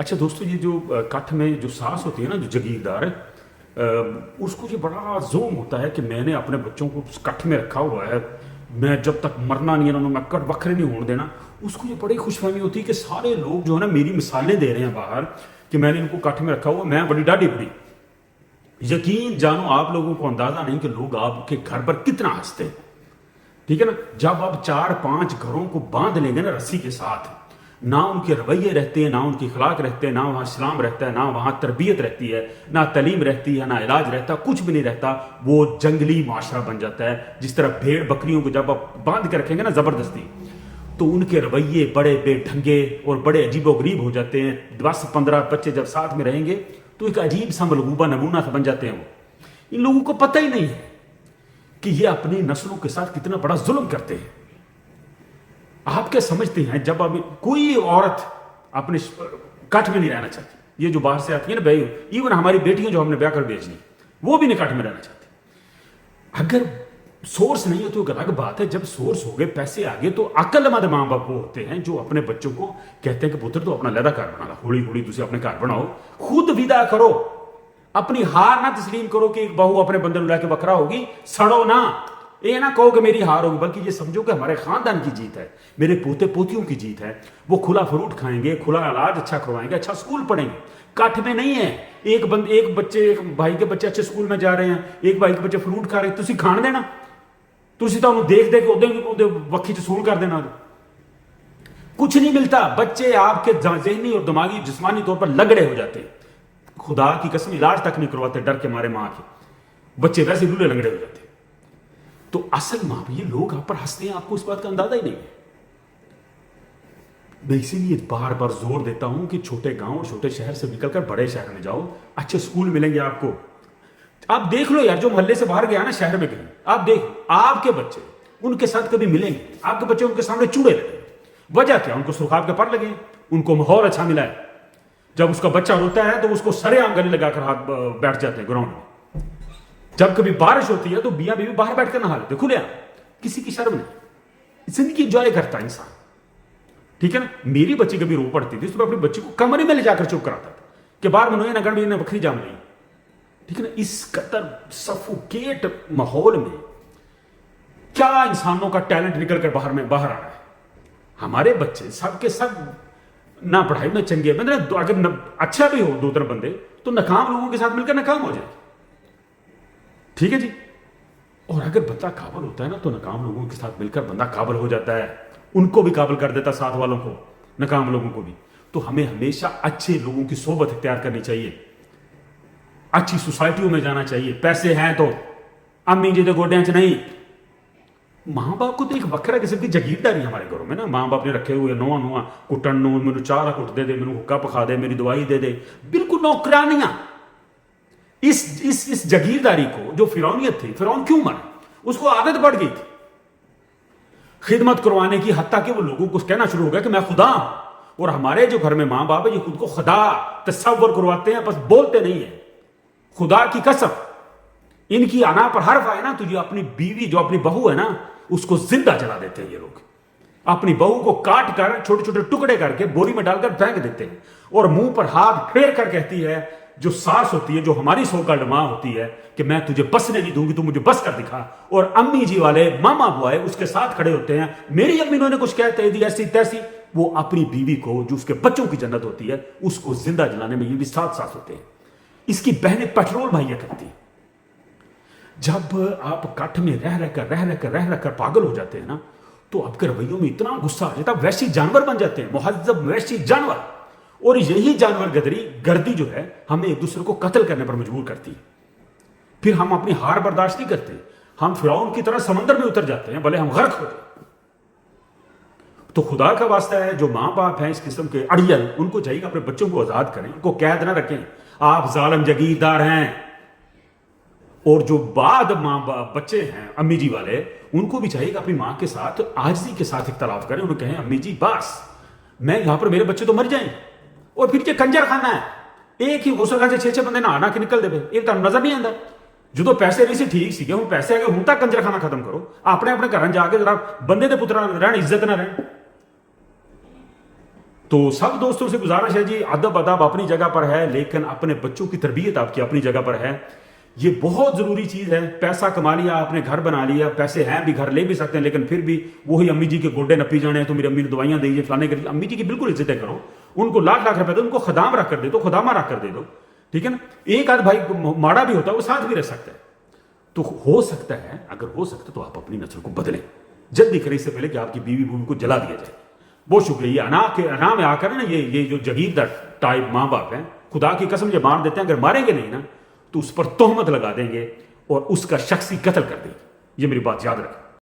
अच्छा दोस्तों, ये जो कठ में जो सांस होती है ना, जो जगीरदार उसको ये बड़ा जोम होता है कि मैंने अपने बच्चों को उस कठ में रखा हुआ है, मैं जब तक मरना नहीं है ना मैं कट बखरे नहीं होने देना। उसको ये बड़ी खुशफहमी होती है कि सारे लोग जो है ना मेरी मिसालें दे रहे हैं बाहर कि मैंने इनको कठ में रखा हुआ, मैं बड़ी डाढ़ी बड़ी। यकीन जानो आप लोगों को अंदाजा नहीं कि लोग आपके घर पर कितना हंसते हैं। ठीक है ना, जब आप 4-5 घरों को बांध लेंगे ना रस्सी के साथ, ना उनके रवैये रहते हैं, ना उनके अखलाक रहते हैं, ना वहाँ इस्लाम रहता है, ना वहाँ तरबियत रहती है, ना तलीम रहती है, ना इलाज रहता, कुछ भी नहीं रहता। वो जंगली माशरा बन जाता है। जिस तरह भेड़ बकरियों को जब आप बांध के रखेंगे ना ज़बरदस्ती, तो उनके रवैये बड़े बेढंगे और बड़े अजीबोगरीब हो जाते हैं। 10-15 बच्चे जब साथ में रहेंगे तो एक अजीब सा मलगूबा नमूना सा बन जाते हैं। वो इन लोगों को पता ही नहीं है कि ये अपनी नस्लों के साथ कितना बड़ा जुल्म करते हैं। आप क्या समझते हैं, जब अभी कोई औरत अपने कठ में नहीं रहना चाहती, ये जो बाहर से आती है ना भाई, इवन हमारी बेटियां जो हमने ब्याह कर भेजी वो भी नहीं कठ में रहना चाहती। अगर सोर्स नहीं है तो एक अलग बात है, जब सोर्स हो गए, पैसे आ गए, तो अक्लमंद माँ बाप वो होते हैं जो अपने बच्चों को कहते हैं कि पुत्र तो अपना लहदा घर बना ला, हौली हौली तुझे अपने घर बनाओ, खुद विदा करो, अपनी हार ना तस्लीम करो कि एक बहू अपने बंदे ला के बकरा होगी, सड़ो ना। ये ना कहो कि मेरी हार होगी, बल्कि ये समझो कि हमारे खानदान की जीत है, मेरे पोते पोतियों की जीत है। वो खुला फ्रूट खाएंगे, खुला इलाज अच्छा करवाएंगे, अच्छा स्कूल पढ़ेंगे। काठ में नहीं है एक भाई के बच्चे अच्छे स्कूल में जा रहे हैं, एक भाई के बच्चे फ्रूट खा रहे हैं, तुसी खान देना, तुसी तो देख देख ओदे वक्खी च सूल कर देना। कुछ नहीं मिलता। बच्चे आपके जहनी और दिमागी जिस्मानी तौर पर लगड़े हो जाते हैं। खुदा की कसम, इलाज तक नहीं करवाते डर के मारे मां के, बच्चे वैसे लूले लंगड़े हो जाते। तो असल मां ये लोग आप पर हंसते हैं, आपको इस बात का अंदाजा ही नहीं है। मैं इसीलिए बार बार जोर देता हूं कि छोटे गांव और छोटे शहर से निकलकर बड़े शहर में जाओ, अच्छे स्कूल मिलेंगे आपको। आप देख लो यार, जो मोहल्ले से बाहर गया ना, शहर में गए, आप देख आपके बच्चे उनके साथ कभी मिलेंगे, आपके बच्चे उनके सामने चूड़े लगे। वजह क्या? उनको सुखाब के पर लगे, उनको माहौल अच्छा मिला है। जब उसका बच्चा रोता है तो उसको सरेआम गले लगाकर हाथ बैठ जाते हैं ग्राउंड में। जब कभी बारिश होती है तो बिया बीवी बाहर बैठ कर नहा लेते खुले, किसी की शर्म नहीं। जिंदगी एंजॉय करता है इंसान। ठीक है ना, मेरी बच्ची कभी रो पड़ती थी तो मैं अपनी बच्ची को कमरे में ले जाकर चुप कराता था कि बाहर मनोए ना गण बखरी जाम नहीं। ठीक है ना, इस कतर सफोकेट माहौल में क्या इंसानों का टैलेंट निकल कर बाहर आ रहा है। हमारे बच्चे सबके सब ना पढ़ाई में चंगे, मतलब अगर अच्छा भी हो 2-3 बंदे तो नकाम लोगों के साथ मिलकर नकाम हो जाए। ठीक है जी। और अगर बंदा काबिल होता है ना तो नकाम लोगों के साथ मिलकर बंदा काबिल हो जाता है, उनको भी काबिल कर देता, साथ वालों को, नकाम लोगों को भी। तो हमें हमेशा अच्छे लोगों की सोबत इख्तियार करनी चाहिए, अच्छी सोसाइटियों में जाना चाहिए। पैसे हैं तो अम्मी जी के गोड्या च नहीं। मां बाप को तो एक वक्रा किस्म की जगीरदारी हमारे घरों में ना, मां बाप ने रखे हुए नुआ कुटन मैनू चाह कुट दे, मैनू हुक्का पखा दे, मेरी दवाई दे दे, बिल्कुल नौकरानियां। इस जगीरदारी को जो फिरौनियत थी, फिरौन क्यों मरा? उसको आदत पड़ गई थी खिदमत करवाने की, हत्ता कि वो लोगों को कहना शुरू हो गया कि मैं खुदा हूं। और हमारे जो घर में मां बाप है ये खुद को खुदा तस्वर करवाते हैं, बस बोलते नहीं है। खुदा की कसम, इनकी अना पर हर्फ आए ना तो ये अपनी बीवी जो अपनी बहू है ना उसको जिंदा जला देते हैं। ये लोग अपनी बहू को काट कर छोटे छोटे टुकड़े करके बोरी में डालकर फेंक देते हैं और मुंह पर हाथ फेर कर कहती है, जो सास होती है, जो हमारी सोकल्ड मां होती है, कि मैं तुझे बसने नहीं दूंगी, तू मुझे बस कर दिखा। और अम्मी जी वाले मामा बुआए उसके साथ खड़े होते हैं, मेरी अम्मी ने कुछ कहते दी ऐसी तैसी। वो अपनी बीवी को जो उसके बच्चों की जन्नत होती है उसको जिंदा जलाने में ये भी साथ होते हैं। इसकी बहनें पेट्रोल मुहैया करती हैं। जब आप कठ में रह रहकर पागल हो जाते हैं ना तो आपके रवैयों में इतना गुस्सा आ जाता है, वैसी जानवर बन जाते हैं, मुहज्जब वैसी जानवर। और यही जानवर गर्दी जो है हमें एक दूसरे को कत्ल करने पर मजबूर करती है। फिर हम अपनी हार बर्दाश्त नहीं करते, हम फिरौन की तरह समंदर में उतर जाते हैं, भले हम गर्क हो जाए। तो खुदा का वास्ता है, जो मां बाप हैं इस किस्म के अड़ियल, उनको चाहिए अपने बच्चों को आजाद करें, उनको कैद ना रखें। आप जालिम जगीरदार हैं। और जो बाद मां बाप बच्चे हैं अम्मी जी वाले, उनको भी चाहिए कि अपनी मां के साथ आजिज़ी के साथ इख्तलाफ करें। उन्हें कहें, अम्मी जी बस, मैं यहां पर, मेरे बच्चे तो मर जाएंगे। और फिर ये कंजर खाना है, एक ही गुसल खाने से 6-6 बंदे नहा के निकल दे, एक तो नजर नहीं आता। जो पैसे नहीं सी ठीक सी, हूँ पैसे आ गए, हूं तक कंजर खाना खत्म करो। अपने घर जाके जरा बंदे के पुत्रा रहन, इज्जत ना रहन। تو سب دوستوں سے گزارش ہے جی، ادب اپنی جگہ پر ہے، لیکن اپنے بچوں کی تربیت آپ کی اپنی جگہ پر ہے. یہ بہت ضروری چیز ہے. پیسہ کما لیا آپ نے، گھر بنا لیا، پیسے ہیں بھی، گھر لے بھی سکتے ہیں، لیکن پھر بھی وہی امی جی کے گوڈے نپی جانے ہیں تو میری امی نے دوائیاں دیجیے فلانے کے لیے. امی جی کی بالکل عزتیں کرو، ان کو لاکھ لاکھ روپے دو، ان کو خدام رکھ کر دے دو، خدامہ رکھ کر دے دو، ٹھیک ہے نا. ایک آدھ بھائی ماڑا بھی ہوتا ہے، وہ ساتھ بھی رہ سکتا ہے. تو ہو سکتا ہے، اگر ہو سکتا ہے تو آپ اپنی نسل کو بدلیں، جلدی کریں اس سے پہلے کہ آپ کی بیوی بوبی کو جلا دیا جائے. بہت شکریہ. یہ انا میں آ کر نا یہ جو جگیردار ٹائپ ماں باپ ہیں، خدا کی قسم یہ مار دیتے ہیں، اگر ماریں گے نہیں نا تو اس پر تہمت لگا دیں گے اور اس کا شخصی قتل کر دیں گے. یہ میری بات یاد رکھیں.